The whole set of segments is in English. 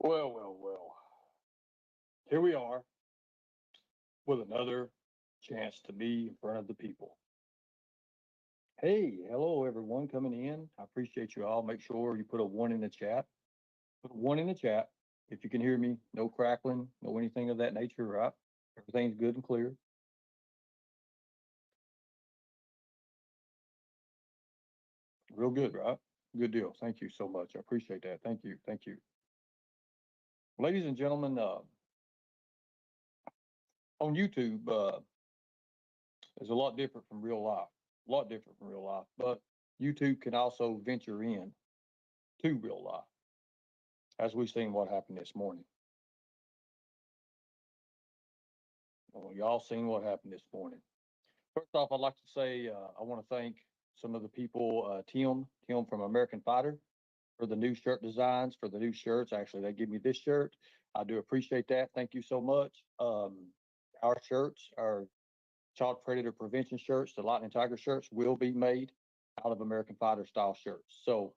Well, well, well. Here we are with another chance to be in front of the people. Hey, hello everyone coming in. I appreciate you all. Make sure you put a one in the chat. Put a one in the chat. If you can hear me, no crackling, no anything of that nature, right? Everything's good and clear. Real good, right? Good deal. Thank you so much. I appreciate that. Thank you. Thank you. Ladies and gentlemen, on YouTube, is a lot different from real life. A lot different from real life. But YouTube can also venture in to real life, as we've seen what happened this morning. Well, y'all seen what happened this morning. First off, I'd like to say I want to thank some of the people, Tim from American Fighter, for the new shirt designs, for the new shirts. Actually, they give me this shirt. I do appreciate that. Thank you so much. Our shirts, our child predator prevention shirts, the Lightning Tiger shirts, will be made out of American Fighter style shirts. So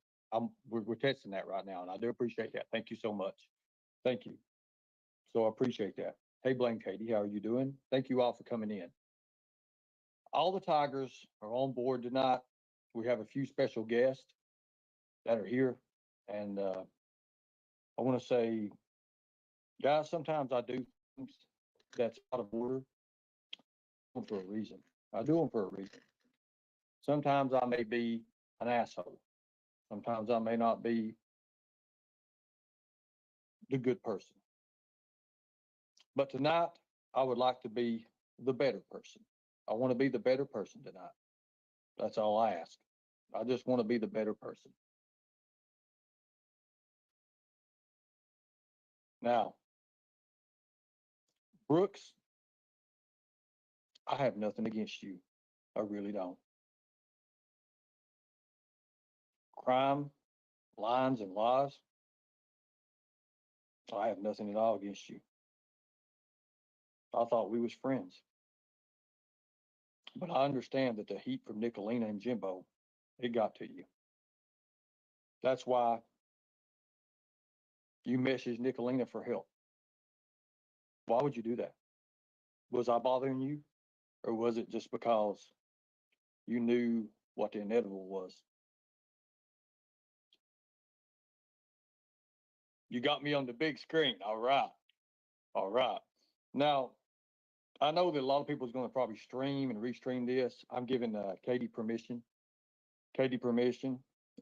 we're testing that right now, and I do appreciate that. Thank you so much. Thank you. So I appreciate that. Hey, Blaine Katie, how are you doing? Thank you all for coming in. All the Tigers are on board tonight. We have a few special guests that are here, and I want to say, guys, sometimes I do things that's out of order for a reason. I do them for a reason. Sometimes I may be an asshole. Sometimes I may not be the good person. But tonight, I would like to be the better person. I want to be the better person tonight. That's all I ask. I just want to be the better person. Now, Brooks, I have nothing against you. I really don't. Crime, lines, and lies, I have nothing at all against you. I thought we was friends. But I understand that the heat from Nicolina and Jimbo, it got to you. That's why you messaged Nicolina for help. Why would you do that? Was I bothering you? Or was it just because you knew what the inevitable was? You got me on the big screen. All right. All right. Now, I know that a lot of people is going to probably stream and restream this. I'm giving Katie permission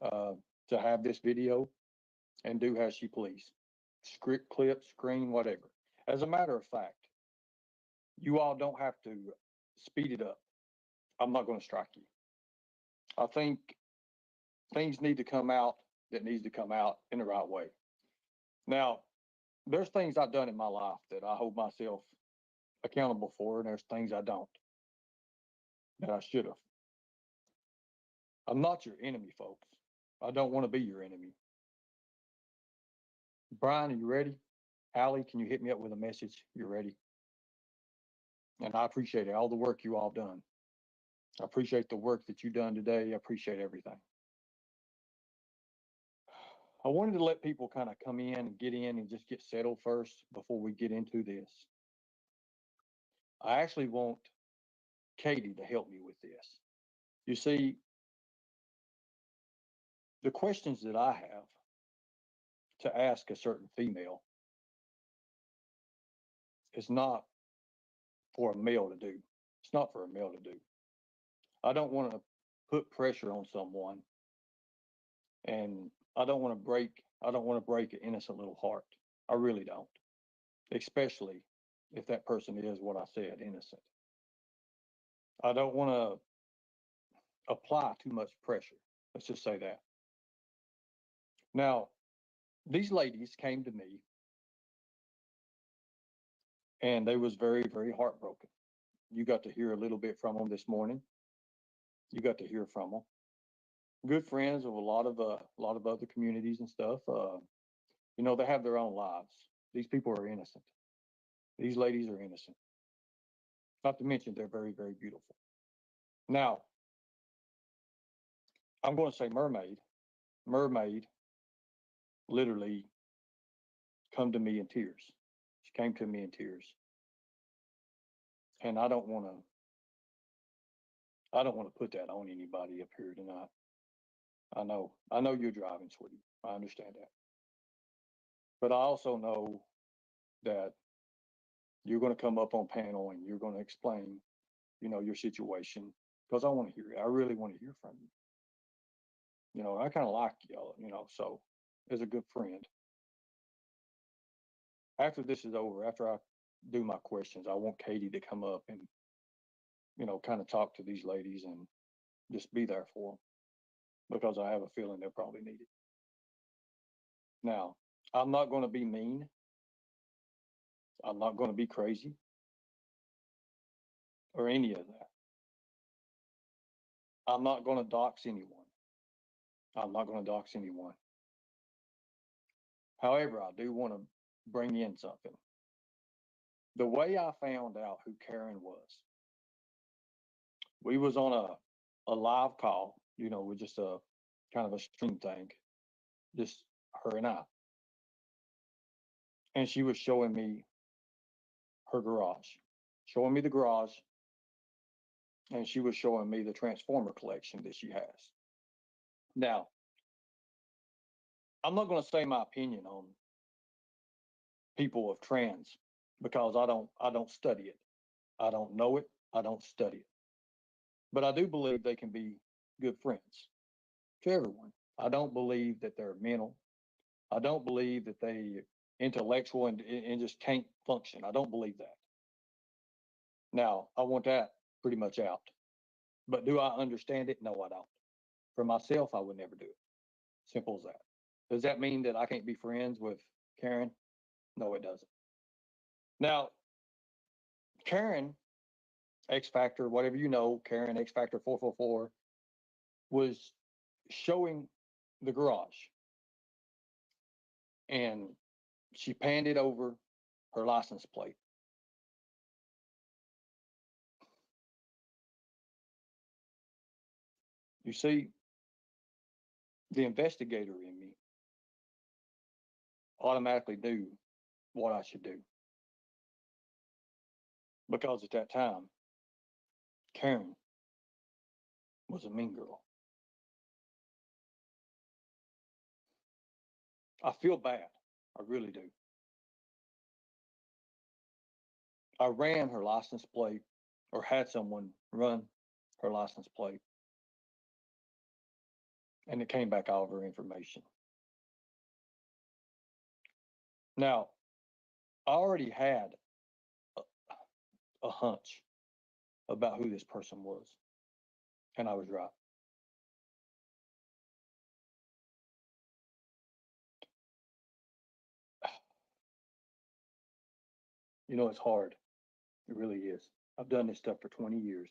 uh, to have this video and do as she please. Script, clip, screen, whatever. As a matter of fact, you all don't have to speed it up. I'm not going to strike you. I think things need to come out that needs to come out in the right way. Now, there's things I've done in my life that I hold myself accountable for, and there's things I don't that I should have. I'm not your enemy, folks. I don't want to be your enemy. Brian, are you ready? Allie, can you hit me up with a message? You're ready. And I appreciate it, all the work you all done. I appreciate the work that you done today. I appreciate everything. I wanted to let people kind of come in and get in and just get settled first before we get into this. I actually want Katie to help me with this. You see, the questions that I have to ask a certain female is not for a male to do. It's not for a male to do. I don't want to put pressure on someone, and I don't want to break an innocent little heart. I really don't. Especially if that person is what I said, innocent. I don't want to apply too much pressure. Let's just say that. Now, these ladies came to me and they was very, very heartbroken. You got to hear a little bit from them this morning. You got to hear from them. Good friends of a lot of other communities and stuff. They have their own lives. These people are innocent. These ladies are innocent. Not to mention they're very, very beautiful. Now, I'm going to say mermaid. Mermaid literally come to me in tears. She came to me in tears. And I don't want to put that on anybody up here tonight. I know you're driving, sweetie. I understand that. But I also know that you're going to come up on panel and you're going to explain, your situation, because I want to hear it. I really want to hear from you. I kind of like y'all, so as a good friend. After this is over, after I do my questions, I want Katie to come up and, kind of talk to these ladies and just be there for them, because I have a feeling they'll probably need it. Now, I'm not going to be mean. I'm not going to be crazy or any of that. I'm not going to dox anyone. However, I do want to bring in something. The way I found out who Karen was, we was on a live call, with just a kind of a stream thing, just her and I. And she was showing me her garage, showing me the garage, and she was showing me the Transformer collection that she has. Now, I'm not going to say my opinion on people of trans, because I don't study it. I don't know it. I don't study it. But I do believe they can be good friends to everyone. I don't believe that they're mental. I don't believe that they intellectual and just can't function. I don't believe that. Now, I want that pretty much out. But do I understand it? No, I don't. For myself, I would never do it. Simple as that. Does that mean that I can't be friends with Karen? No, it doesn't. Now, Karen, X Factor, whatever Karen, X Factor 444, was showing the garage. And she panned it over her license plate. You see, the investigator in me automatically knew what I should do. Because at that time, Karen was a mean girl. I feel bad. I really do. I ran her license plate, or had someone run her license plate, and it came back all of her information. Now, I already had a hunch about who this person was, and I was right. It's hard. It really is. I've done this stuff for 20 years.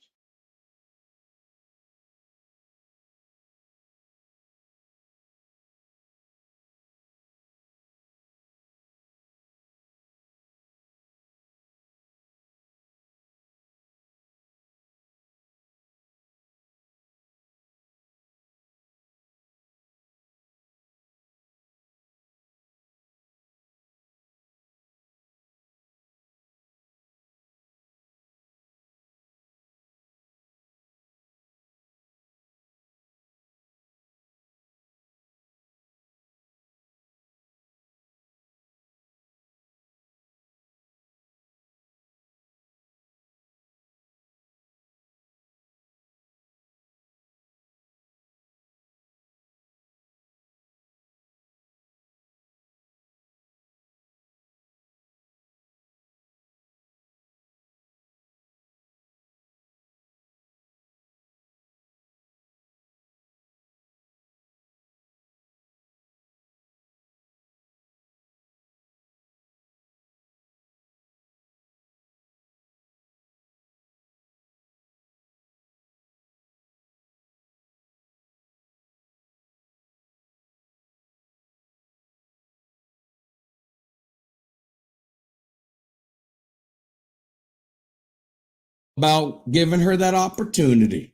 About giving her that opportunity.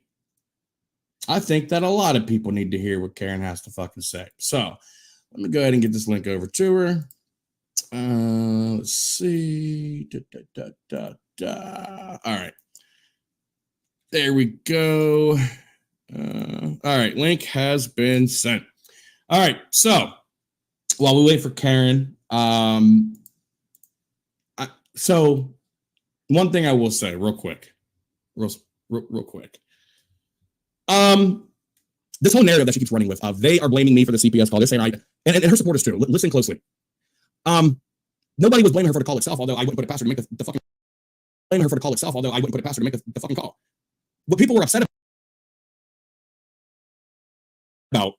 I think that a lot of people need to hear what Karen has to fucking say. So let me go ahead and get this link over to her. Let's see. All right. There we go. All right. Link has been sent. All right. So while we wait for Karen, so one thing I will say real quick. Real quick. This whole narrative that she keeps running with, they are blaming me for the CPS call. They're saying and her supporters too. Listen closely. Nobody was blaming her for the call itself, although I wouldn't put it past her to make the fucking blaming her for the call itself, although I wouldn't put it past her to make the fucking call. What people were upset about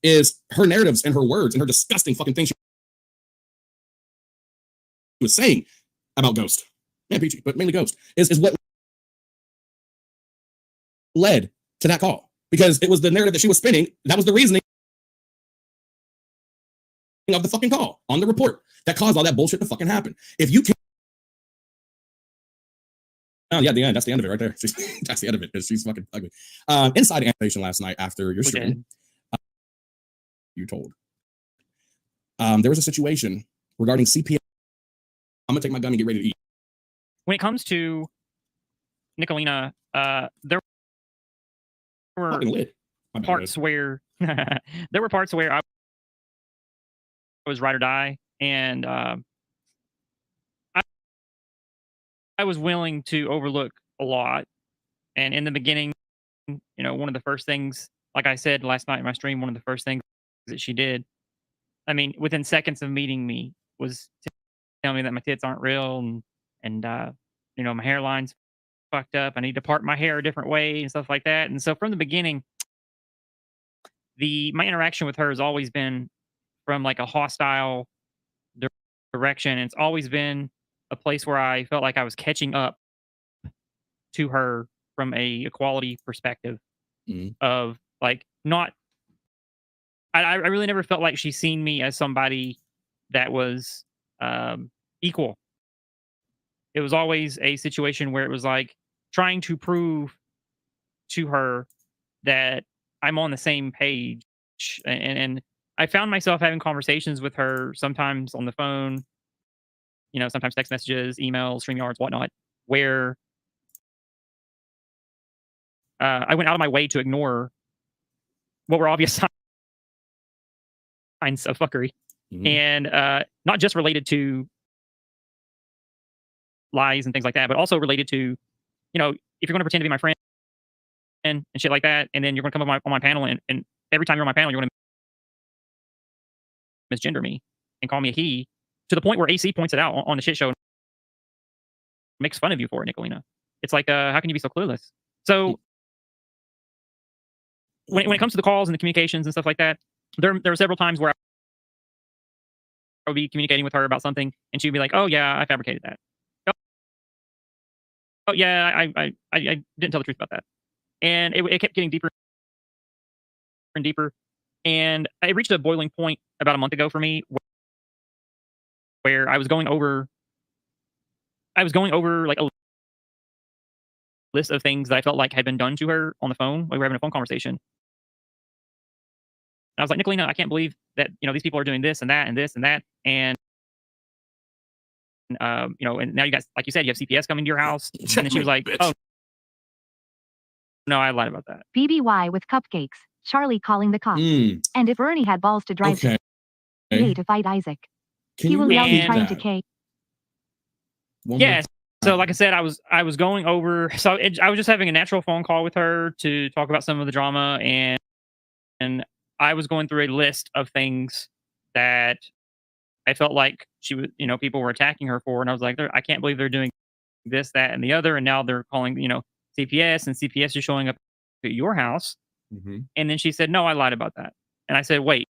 is her narratives and her words and her disgusting fucking things she was saying about Ghost. Yeah, Peachy, but mainly Ghost is what led to that call. Because it was the narrative that she was spinning. That was the reasoning of the fucking call on the report that caused all that bullshit to fucking happen. If you can't, oh yeah, the end. That's the end of it right there. That's the end of it. She's fucking ugly. Inside animation last night after your stream, you told there was a situation regarding CPS. I'm gonna take my gun and get ready to eat. When it comes to Nicolina, there were parts where there were parts where I was ride or die, and I was willing to overlook a lot. And in the beginning, you know, one of the first things, like I said last night in my stream, one of the first things that she did, I mean, within seconds of meeting me, was telling me that my tits aren't real, and you know, my hairline's fucked up. I need to part my hair a different way and stuff like that. And so from the beginning, my interaction with her has always been from like a hostile direction. It's always been a place where I felt like I was catching up to her from a equality perspective of like not. I really never felt like she's seen me as somebody that was equal. It was always a situation where it was like trying to prove to her that I'm on the same page. And I found myself having conversations with her sometimes on the phone, you know, sometimes text messages, emails, StreamYards, whatnot, where I went out of my way to ignore what were obvious signs of fuckery. And not just related to lies and things like that, but also related to, you know, if you're going to pretend to be my friend and shit like that, and then you're going to come on my panel, and every time you're on my panel, you're going to misgender me and call me a he, to the point where AC points it out on the shit show and makes fun of you for it, Nicolina. It's like, how can you be so clueless? So when it comes to the calls and the communications and stuff like that, there were several times where I would be communicating with her about something, and she'd be like, "Oh yeah, I fabricated that. Oh yeah, I didn't tell the truth about that." And it kept getting deeper and deeper, and it reached a boiling point about a month ago for me, where I was going over like a list of things that I felt like had been done to her on the phone. Like we were having a phone conversation. And I was like, "Nicolina, I can't believe that, you know, these people are doing this and that and this and that." And you know, and now you guys, like you said, you have CPS coming to your house. And then she was like, "Oh no, I lied about that." BBY with cupcakes. Charlie calling the cops. And if Ernie had balls to drive to fight Isaac, he will yell he's trying to K. Yes. So like I said, I was going over. So I was just having a natural phone call with her to talk about some of the drama, and I was going through a list of things that I felt like she was, you know, people were attacking her for, and I was like, I can't believe they're doing this, that, and the other, and now they're calling, you know, CPS, and CPS is showing up at your house. And then she said, "No, I lied about that." And I said, "Wait,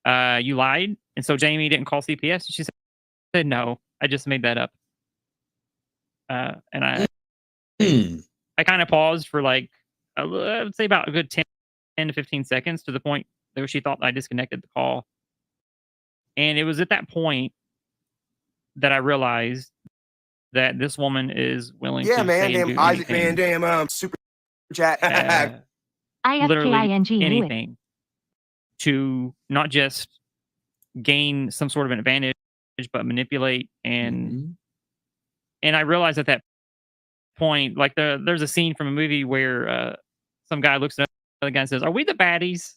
you lied?" And so Jamie didn't call CPS. She said, "No, I just made that up." And I kind of paused for like, I would say about a good 10 to 15 seconds, to the point that she thought I disconnected the call. And it was at that point that I realized that this woman is willing to say and do Isaac, anything. super chat. Literally anything to not just gain some sort of an advantage but manipulate. And I realized at that point, like there's a scene from a movie where some guy looks at another guy and says, "Are we the baddies?"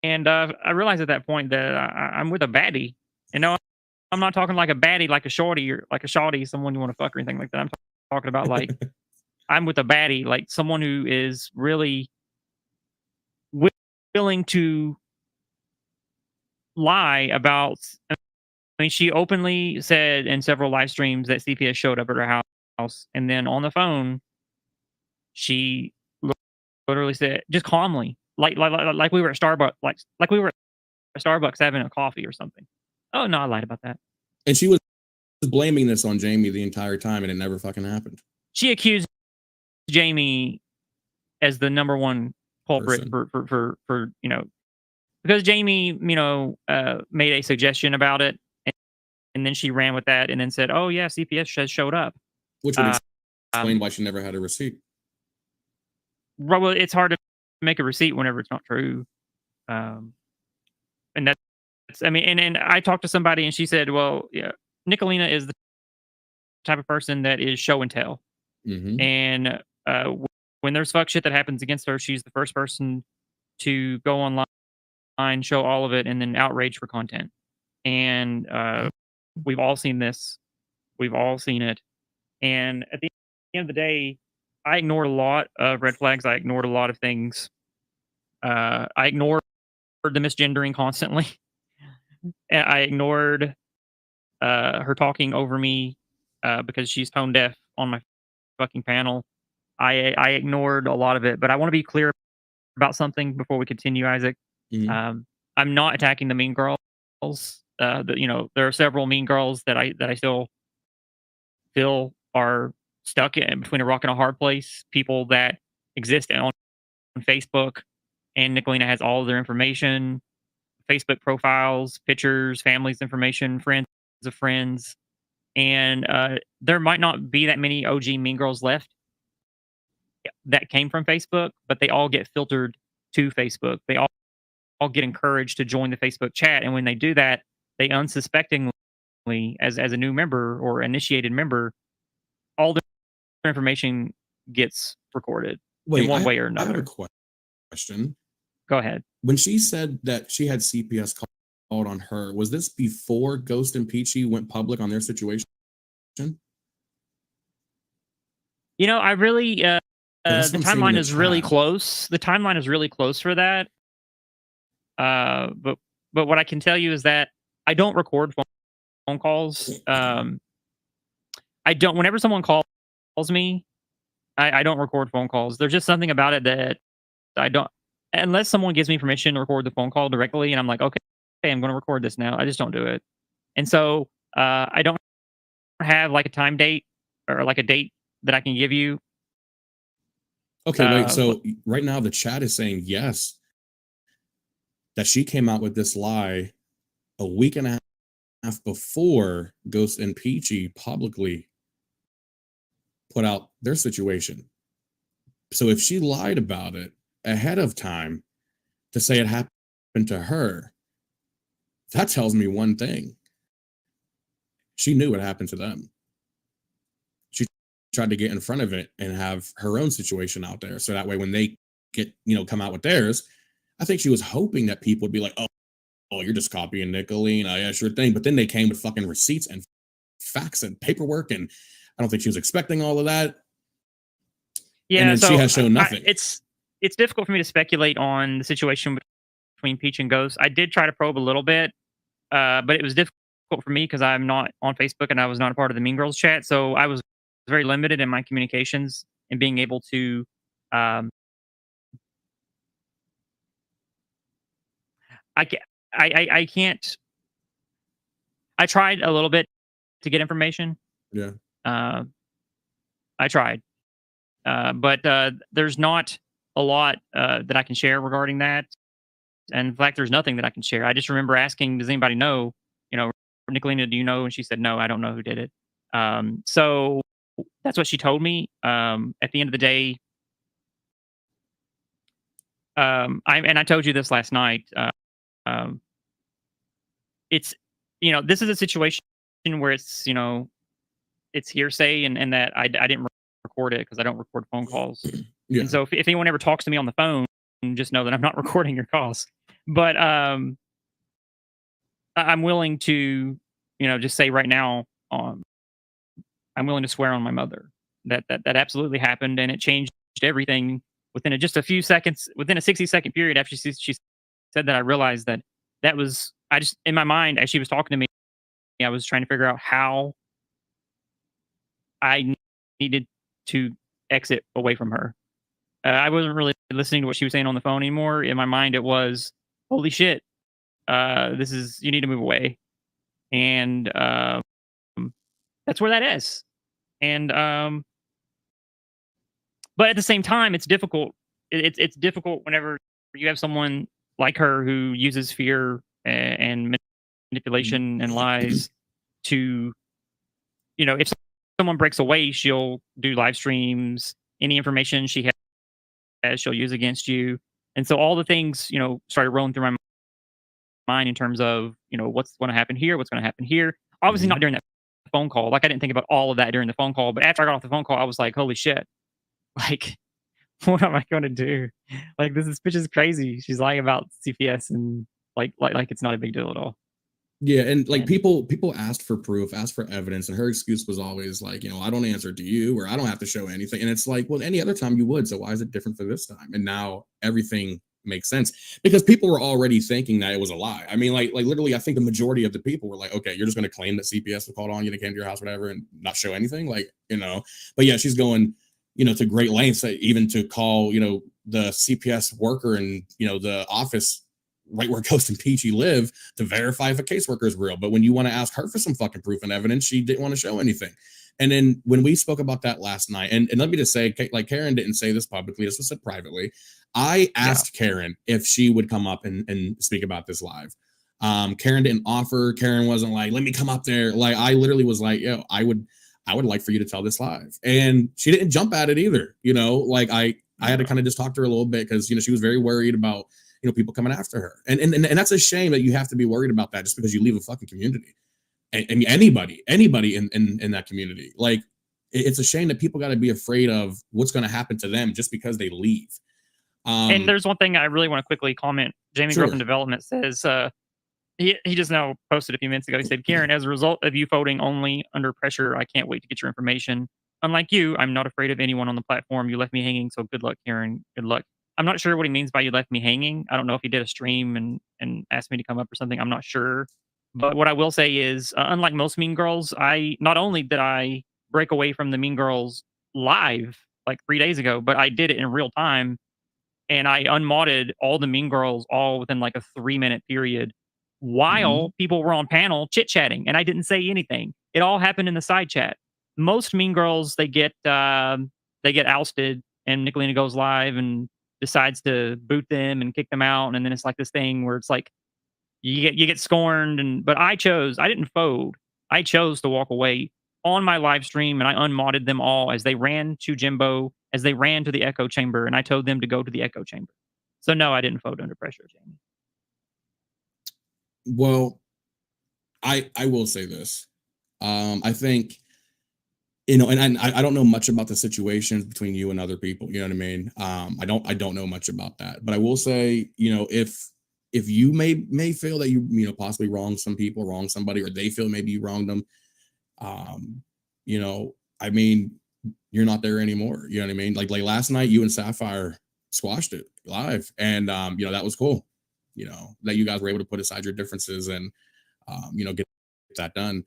And I realized at that point that I'm with a baddie. And no, I'm not talking like a baddie, like a shorty or like a shawty, someone you want to fuck or anything like that. I'm talking about like I'm with a baddie, like someone who is really willing to lie about. I mean, she openly said in several live streams that CPS showed up at her house, and then on the phone, she literally said, just calmly, like we were at Starbucks, like we were at Starbucks having a coffee or something. Oh no, I lied about that. And she was blaming this on Jamie the entire time, and it never fucking happened. She accused Jamie as the number one culprit for because Jamie, made a suggestion about it, and then she ran with that, and then said, "Oh yeah, CPS has showed up," which would explain why she never had a receipt. Well, it's hard to make a receipt whenever it's not true, and that's. I mean, and I talked to somebody, and she said, "Well, yeah, Nicolina is the type of person that is show and tell, and when there's fuck shit that happens against her, she's the first person to go online, show all of it, and then outrage for content." And we've all seen this. We've all seen it. And at the end of the day, I ignored a lot of red flags. I ignored a lot of things. I ignored the misgendering constantly. And I ignored her talking over me because she's tone deaf on my fucking panel. I ignored a lot of it, but I want to be clear about something before we continue, Isaac. I'm not attacking the mean girls. There are several mean girls that I still feel are stuck in between a rock and a hard place. People that exist on Facebook, and Nicolina has all of their information, Facebook profiles, pictures, family's information, friends of friends, and there might not be that many OG mean girls left that came from Facebook, but they all get filtered to Facebook. They all get encouraged to join the Facebook chat, and when they do that, they unsuspectingly, as a new member or initiated member, all their information gets recorded in one way or another. I have a question. Go ahead. When she said that she had CPS called on her, was this before Ghost and Peachy went public on their situation? I really the timeline is really close. The timeline is really close for that. But what I can tell you is that I don't record phone calls. I don't. Whenever someone calls me, I don't record phone calls. There's just something about it that I don't, unless someone gives me permission to record the phone call directly, and I'm like, okay, I'm going to record this now. I just don't do it. And so I don't have like a time date or like a date that I can give you. Okay, wait. So right now the chat is saying yes, that she came out with this lie a week and a half before Ghost and Peachy publicly put out their situation. So if she lied about it ahead of time to say it happened to her, that tells me one thing. She knew what happened to them. She tried to get in front of it and have her own situation out there. So that way, when they come out with theirs, I think she was hoping that people would be like, oh, you're just copying Nicolina. Yeah, sure thing. But then they came with fucking receipts and facts and paperwork. And I don't think she was expecting all of that. Yeah, and then so she has shown nothing. It's difficult for me to speculate on the situation between Peach and Ghost. I did try to probe a little bit, but it was difficult for me because I'm not on Facebook and I was not a part of the Mean Girls chat. So I was very limited in my communications and being able to I can't. I tried a little bit to get information. Yeah. I tried. But there's not a lot that I can share regarding that. And in fact, there's nothing that I can share. I just remember asking, does anybody know, Nicolina, do you know? And she said, no, I don't know who did it. So that's what she told me. At the end of the day, I told you this last night. it's, this is a situation where it's, it's hearsay and that I didn't record it because I don't record phone calls. Yeah. And so if anyone ever talks to me on the phone, just know that I'm not recording your calls. But I'm willing to, just say right now, I'm willing to swear on my mother that absolutely happened, and it changed everything within just a few seconds, within a 60-second period after she said that. I realized that was, I just, in my mind, as she was talking to me, I was trying to figure out how I needed to exit away from her. I wasn't really listening to what she was saying on the phone anymore. In my mind, it was, holy shit, you need to move away. And that's where that is. And but at the same time, it's difficult. It's difficult whenever you have someone like her who uses fear and manipulation and lies to, if someone breaks away, she'll do live streams. Any information she has, she'll use against you. And so all the things, started rolling through my mind in terms of, what's going to happen here, what's going to happen here. Obviously not during that phone call. Like, I didn't think about all of that during the phone call, but after I got off the phone call, I was like, holy shit. Like, what am I going to do? Like, this bitch is crazy. She's lying about CPS and like it's not a big deal at all. Yeah, and like people asked for proof, asked for evidence, and her excuse was always like, I don't answer to you, or I don't have to show anything. And it's like, well, any other time you would, so why is it different for this time? And now everything makes sense because people were already thinking that it was a lie. I mean, like literally, I think the majority of the people were like, okay, you're just going to claim that CPS was called on you, they came to your house, whatever, and not show anything, like, But yeah, she's going, to great lengths, even to call, the CPS worker and the office right where Ghost and Peachy live to verify if a caseworker is real. But when you want to ask her for some fucking proof and evidence, she didn't want to show anything. And then when we spoke about that last night, and let me just say, like, Karen didn't say this publicly, this was said privately. I asked Karen if she would come up and speak about this live. Karen didn't offer. Karen wasn't like, let me come up there. Like, I literally was like, I would like for you to tell this live. And she didn't jump at it either. Like I had to kind of just talk to her a little bit because, she was very worried about, people coming after her. And that's a shame that you have to be worried about that just because you leave a fucking community. I mean, anybody in that community, like, it's a shame that people got to be afraid of what's going to happen to them just because they leave. And there's one thing I really want to quickly comment. Jamie Grove in Development says, he just now posted a few minutes ago. He said, Karen, as a result of you voting only under pressure, I can't wait to get your information. Unlike you, I'm not afraid of anyone on the platform. You left me hanging, so good luck, Karen. Good luck. I'm not sure what he means by you left me hanging. I don't know if he did a stream and asked me to come up or something. I'm not sure. But what I will say is, unlike most Mean Girls, not only did I break away from the Mean Girls live like 3 days ago, but I did it in real time. And I unmodded all the Mean Girls all within like a 3-minute period while people were on panel chit-chatting, and I didn't say anything. It all happened in the side chat. Most Mean Girls, they get ousted, and Nicolina goes live and decides to boot them and kick them out, and then it's like this thing where it's like you get scorned. But I didn't fold. I chose to walk away on my live stream, and I unmodded them all as they ran to Jimbo, as they ran to the echo chamber, and I told them to go to the echo chamber. So no, I didn't fold under pressure, Jamie. Well, I will say this. I think, and I don't know much about the situations between you and other people. You know what I mean? I don't know much about that, but I will say, if you may feel that you possibly wronged some people, wronged somebody, or they feel maybe you wronged them, I mean, you're not there anymore. You know what I mean? Like last night, you and Sapphire squashed it live, and that was cool. That you guys were able to put aside your differences and get that done.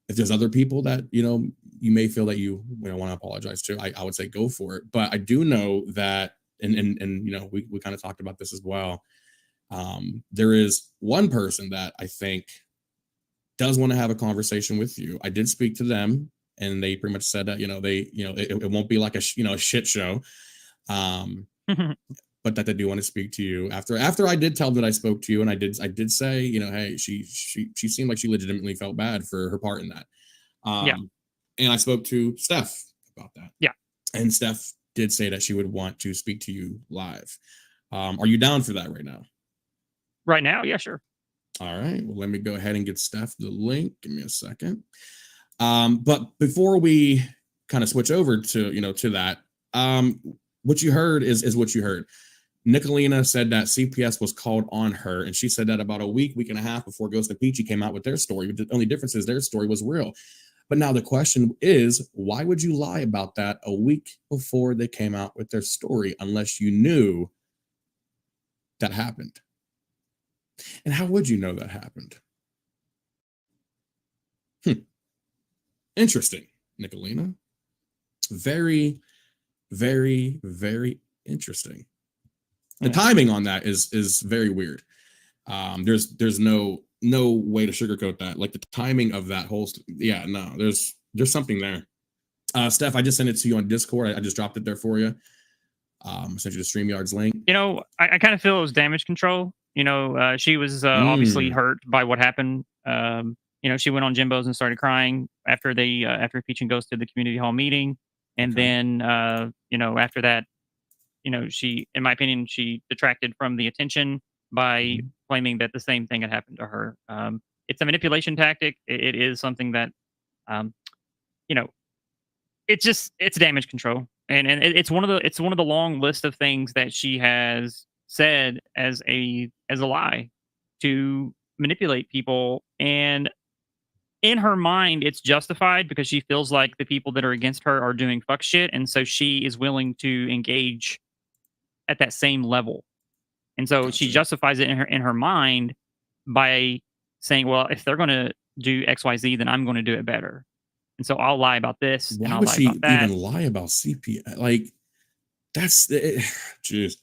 If there's other people that you may feel that you want to apologize to, I would say go for it. But I do know that, and we kind of talked about this as well. There is one person that I think does want to have a conversation with you. I did speak to them, and they pretty much said that it won't be like a shit show, but that they do want to speak to you. After I did tell them that I spoke to you, and I did say, hey, she seemed like she legitimately felt bad for her part in that. And I spoke to Steph about that. Yeah, and Steph did say that she would want to speak to you live. Are you down for that right now? Right now, yeah, sure. All right. Well, let me go ahead and get Steph the link. Give me a second. But before we kind of switch over to, to that, what you heard is what you heard. Nicolina said that CPS was called on her, and she said that about a week and a half before Ghost and Peachy came out with their story. The only difference is their story was real. But now the question is, why would you lie about that a week before they came out with their story unless you knew that happened? And how would you know that happened? Interesting, Nicolina. Very, very, very interesting. The timing on that is very weird. There's no way to sugarcoat that. Like the timing of that whole, there's something there. Steph, I just sent it to you on Discord. I just dropped it there for you. Sent you the StreamYard's link. I kind of feel it was damage control. She was obviously hurt by what happened. She went on Jimbo's and started crying after Peach and Ghost did the community hall meeting. And then, after that, she, in my opinion, she detracted from the attention by claiming that the same thing had happened to her. It's a manipulation tactic. It is something that, it's damage control. And it's one of the long list of things that she has said as a lie to manipulate people. And in her mind, it's justified because she feels like the people that are against her are doing fuck shit. And so she is willing to engage at that same level. And so she justifies it in her mind by saying, well, if they're going to do XYZ, then I'm going to do it better. And so I'll lie about this. Why and I'll would lie she about that. even lie about CPS? Like, that's jeez.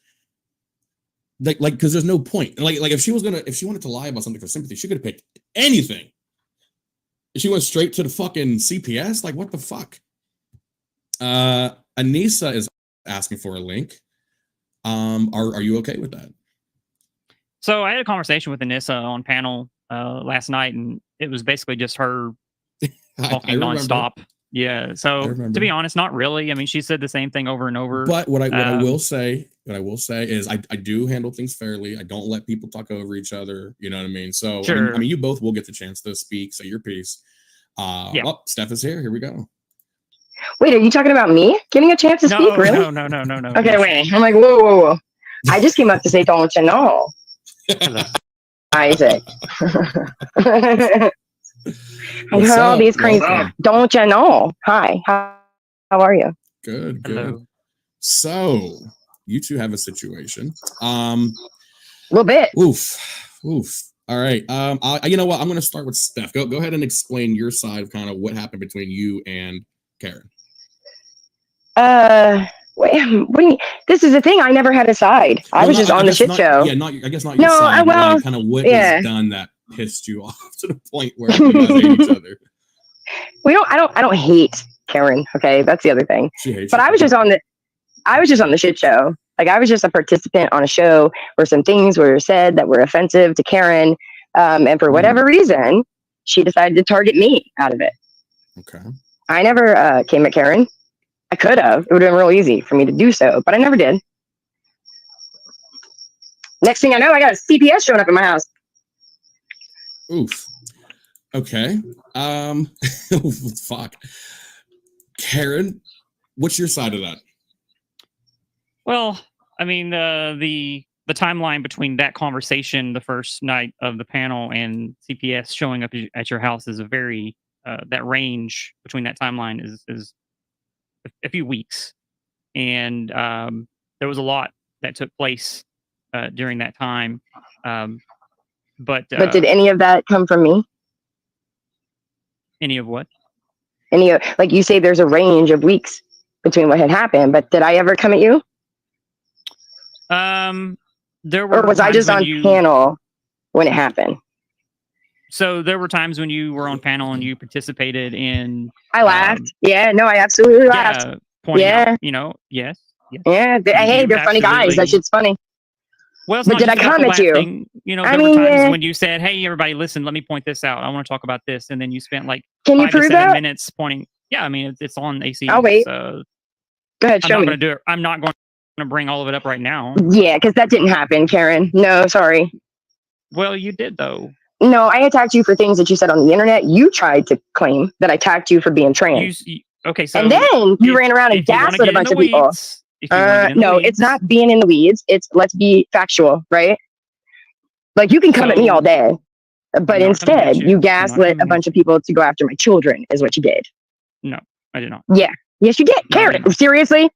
Like, because there's no point. Like if she wanted to lie about something for sympathy, she could have picked anything. She went straight to the fucking CPS. Like, what the fuck? Anissa is asking for a link. Are you okay with that? So I had a conversation with Anissa on panel last night, and it was basically just her talking nonstop. Yeah. So to be honest, not really. I mean, she said the same thing over and over. But what I will say is I do handle things fairly. I don't let people talk over each other. You know what I mean? So sure. I mean, you both will get the chance to speak, say your piece. Well, Steph is here. Here we go. Wait, are you talking about me getting a chance to speak? Really? No. Okay, wait. I'm like, whoa. I just came up to say, don't you know? Isaac. I heard all these crazy. Don't you know? Hi. How are you? Good. Hello. So you two have a situation. A little bit. Oof. All right. You know what? I'm going to start with Steph. Go ahead and explain your side of kind of what happened between you and Karen. Wait, what do you mean? This is the thing. I never had a side. I was just on the shit show. Yeah, I guess not your side. Well, like kind of what was done that pissed you off to the point where you guys hate each other. I don't hate Karen. Okay, that's the other thing. She hates but you. I was just on the shit show. Like I was just a participant on a show where some things were said that were offensive to Karen, and for whatever reason, she decided to target me out of it. Okay. I never came at Karen. I could have. It would have been real easy for me to do so, but I never did. Next thing I know, I got a CPS showing up at my house. Oof. Okay. Fuck. Karen, what's your side of that? Well, I mean, the timeline between that conversation the first night of the panel and CPS showing up at your house is a very that range between that timeline is a few weeks, and there was a lot that took place during that time. But did any of that come from me? Any of what? Like you say, there's a range of weeks between what had happened, but did I ever come at you? There were. Or was I just on panel when it happened? So there were times when you were on panel and you participated in. I laughed. I absolutely laughed. Pointing out, yes. Yeah. Hey, they're funny guys. That shit's funny. Well, but did I come at you? Thing. There were times when you said, "Hey, everybody, listen. Let me point this out. I want to talk about this," and then you spent like 5 to 7 minutes pointing. Yeah, I mean, it's on AC. I'll wait. So go ahead, show me. I'm not going to do it. I'm not going to bring all of it up right now. Yeah, because that didn't happen, Karen. No, sorry. Well, you did though. No, I attacked you for things that you said on the internet. You tried to claim that I attacked you for being trans. Okay, so and then you ran around and gaslit a bunch of people. No, it's not being in the weeds. It's let's be factual, right? Like you can come at me all day, but instead you gaslit a bunch of people to go after my children is what you did. No, I did not. Yeah. Yes, you did. No, Karen, seriously?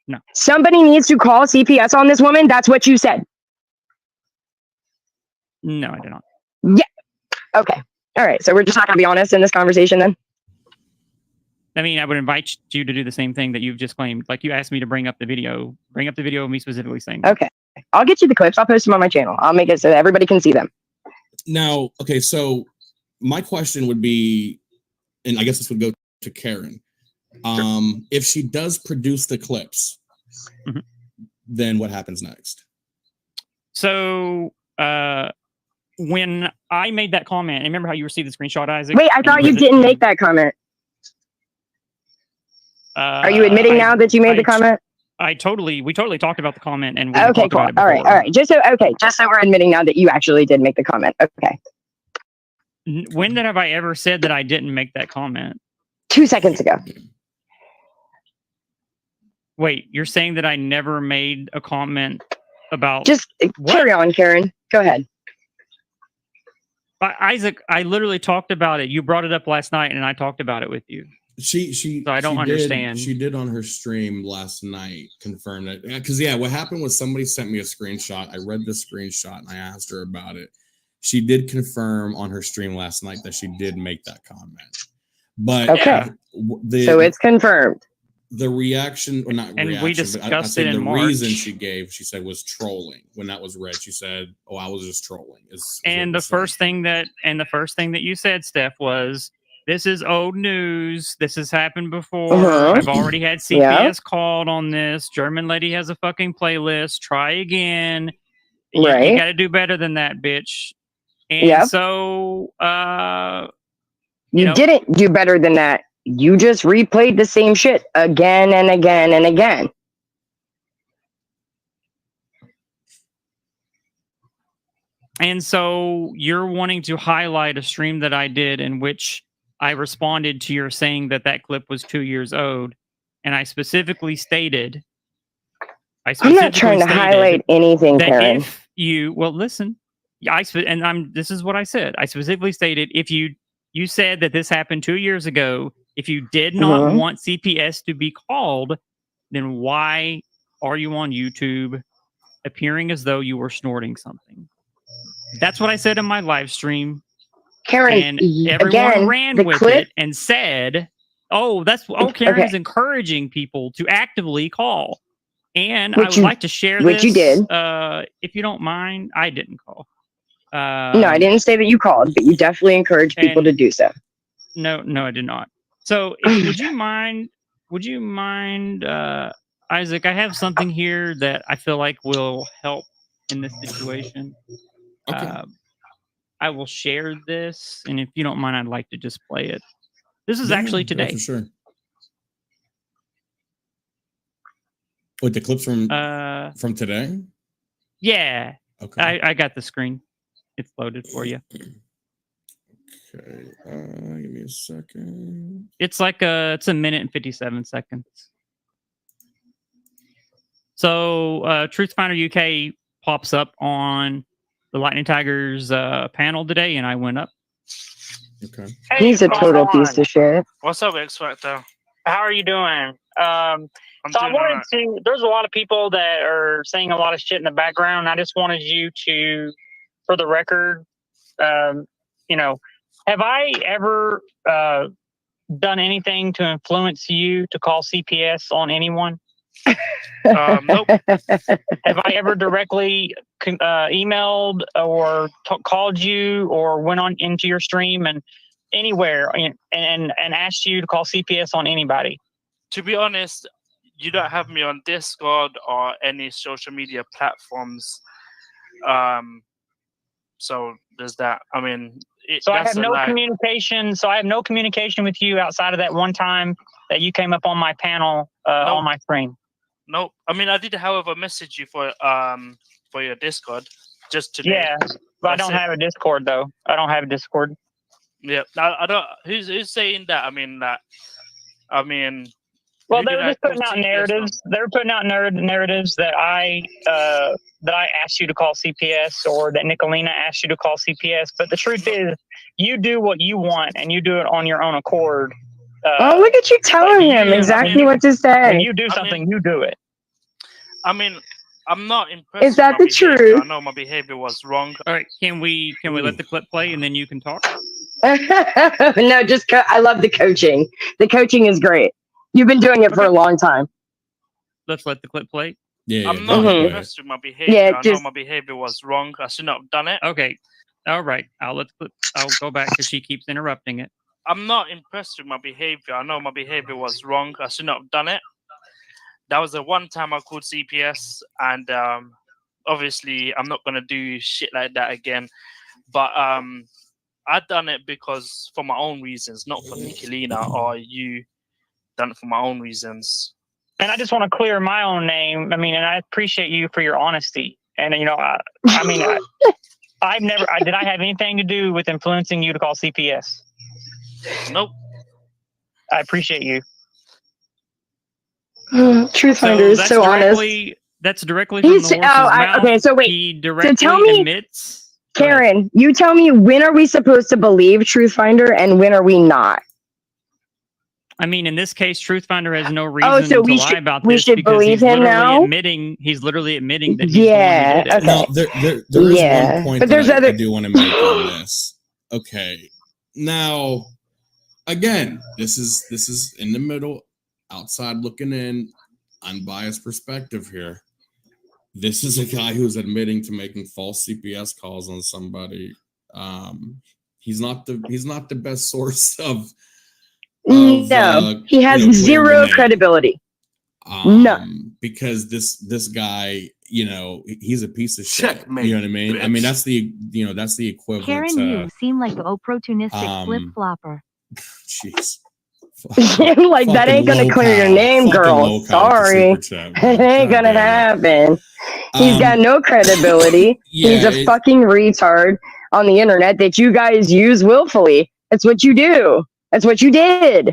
No. Somebody needs to call CPS on this woman. That's what you said. No, I did not. Yeah. Okay. All right. So we're just not going to be honest in this conversation then? I mean, I would invite you to do the same thing that you've just claimed. Like you asked me to bring up the video of me specifically saying that. Okay. I'll get you the clips. I'll post them on my channel. I'll make it so that everybody can see them. Now, okay, so my question would be, and I guess this would go to Karen. If she does produce the clips, then what happens next? So, when I made that comment, and remember how you received the screenshot, Isaac? Wait, I thought you didn't make that comment. Are you admitting now that you made the comment? We totally talked about the comment, and we okay, cool. All right. Just so we're admitting now that you actually did make the comment. Okay. When have I ever said that I didn't make that comment? 2 seconds ago. Wait, you're saying that I never made a comment about? Just carry on, Karen. Go ahead. Isaac, I literally talked about it. You brought it up last night, and I talked about it with you. So I don't understand. She did on her stream last night confirm that, because what happened was somebody sent me a screenshot. I read the screenshot and I asked her about it. She did confirm on her stream last night that she did make that comment. But okay, so it's confirmed. The reaction, or not and reaction, we discussed but it in the March. reason she gave, she said, was trolling. When that was read, she said, "Oh, I was just trolling." And the first thing that you said, Steph, was, "This is old news. This has happened before. I've already had CPS called on this. German lady has a fucking playlist. Try again. You got to do better than that, bitch." And so, you didn't do better than that. You just replayed the same shit again and again and again. And so you're wanting to highlight a stream that I did in which I responded to your saying that that clip was 2 years old. And I specifically stated, I'm not trying to highlight anything, Karen. If you, well, listen, this is what I said. I specifically stated, if you said that this happened 2 years ago, if you did not want CPS to be called, then why are you on YouTube appearing as though you were snorting something? That's what I said in my live stream. Karen, and everyone ran with it and said, Karen is encouraging people to actively call. And I would like to share this. Which you did. If you don't mind, I didn't call. No, I didn't say that you called, but you definitely encouraged people to do so. No, I did not. So would you mind, Isaac, I have something here that I feel like will help in this situation. Okay. I will share this, and if you don't mind, I'd like to just play it. This is actually today. For sure. What, the clips from today? Yeah. Okay. I got the screen. It's loaded for you. Okay. Give me a second. It's like it's a minute and 57 seconds. So Truth Finder UK pops up on the Lightning Tigers panel today, and I went up. Okay. Hey, he's a total piece of shit. What's up, X Factor? How are you doing? There's a lot of people that are saying a lot of shit in the background. I just wanted you to, for the record, have I ever done anything to influence you to call CPS on anyone? Nope. Have I ever directly emailed or called you or went on into your stream and anywhere and asked you to call CPS on anybody? To be honest, you don't have me on Discord or any social media platforms. So there's that. I mean, I have no communication. So I have no communication with you outside of that one time that you came up on my panel on my stream. Nope. I mean, I did, however, message you for your Discord just today. Yeah, But I don't have a Discord though. I don't have a Discord. Yeah, I don't. Who's saying that? I mean. Well, who they did were I just putting call out CPS narratives. They were putting out narratives that I asked you to call CPS, or that Nicolina asked you to call CPS. But the truth is, you do what you want, and you do it on your own accord. Oh, look at you telling him exactly what to say. When you do something, you do it. I mean, I'm not impressed. Is that with my the behavior. truth? I know my behavior was wrong. All right, can we let the clip play and then you can talk? No, just I love the coaching. The coaching is great. You've been doing it for a long time. Let's let the clip play. Yeah, I'm not Mhm. impressed with my behavior. Yeah, I know just- my behavior was wrong. I should not have done it. Okay. All right. I'll go back because she keeps interrupting it. I'm not impressed with my behavior. I know my behavior was wrong. I should not have done it. That was the one time I called CPS, and obviously I'm not gonna do shit like that again. But I done it because for my own reasons, not for Nicolina or you. Done it for my own reasons. And I just want to clear my own name. I mean, and I appreciate you for your honesty. And I've never. Did I have anything to do with influencing you to call CPS? Nope. I appreciate you. Truth Finder is so honest. That's directly from the horse's mouth. Okay, so wait. He directly tell me, admits. Karen, you tell me, when are we supposed to believe Truth Finder and when are we not? I mean, in this case, Truth Finder has no reason to lie about this. We should because believe he's him literally now? He's literally admitting that he's the one who did it. Okay. Now, there is one point but that I do want to make on this. Okay. Now, again, this is in the middle, outside looking in, unbiased perspective here. This is a guy who's admitting to making false CPS calls on somebody. He's not the best source of no, he has zero credibility. None. Because this guy, he's a piece of shit. Checkmate, You know what I mean? bitch. I mean, that's the equivalent. Karen, you seem like the opportunistic flip-flopper. Jeez. Like, that ain't gonna clear your name, girl. Sorry. It ain't gonna happen. He's got no credibility. He's a fucking retard on the internet that you guys use willfully. That's what you do. That's what you did.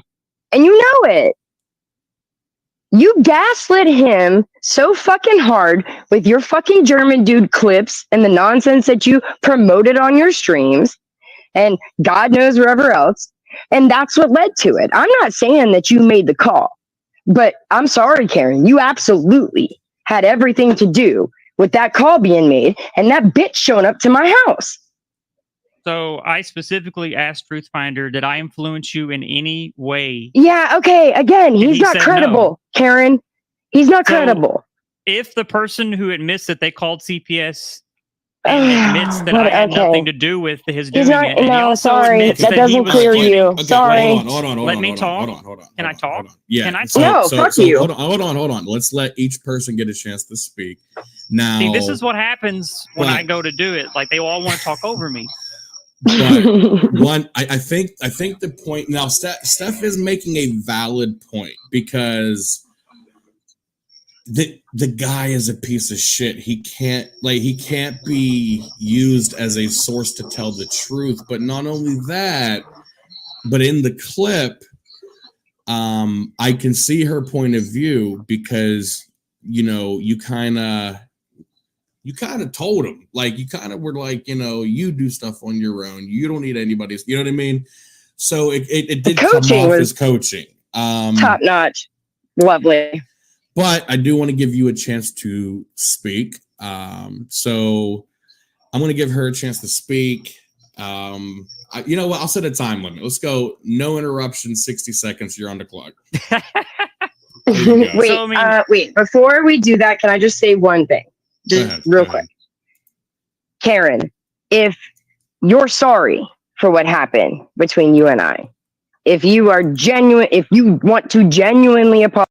And you know it. You gaslit him so fucking hard with your fucking German dude clips and the nonsense that you promoted on your streams and God knows wherever else. And that's what led to it. I'm not saying that you made the call, but I'm sorry, Karen, you absolutely had everything to do with that call being made and that bitch showing up to my house. So I specifically asked Truth Finder, did I influence you in any way? Yeah, okay. Again, he's he not said credible, no. Karen. He's not So, credible. If the person who admits that they called CPS and admits that I had nothing to do with his doing it, and he also sorry, admits that he doesn't was clear getting- you. Okay, Sorry. Hold on. Let me talk. Hold on. Can I talk? Yeah. Can I No, fuck you. Hold on. Let's let each person get a chance to speak. Now, See, this is what happens when I go to do it. Like, they all want to talk over me. But one, I think the point now, Steph is making a valid point because the guy is a piece of shit. He can't be used as a source to tell the truth. But not only that, but in the clip, I can see her point of view because you kind of told him, like, you kind of were like, you do stuff on your own. You don't need anybody's, you know what I mean? So it did come off as coaching. Top notch. Lovely. But I do want to give you a chance to speak. So I'm going to give her a chance to speak. You know what? I'll set a time limit. Let's go. No interruption, 60 seconds. You're on the clock. Wait, wait. Before we do that, can I just say one thing? Just real quick. Karen, if you're sorry for what happened between you and I, if you are genuine, if you want to genuinely apologize,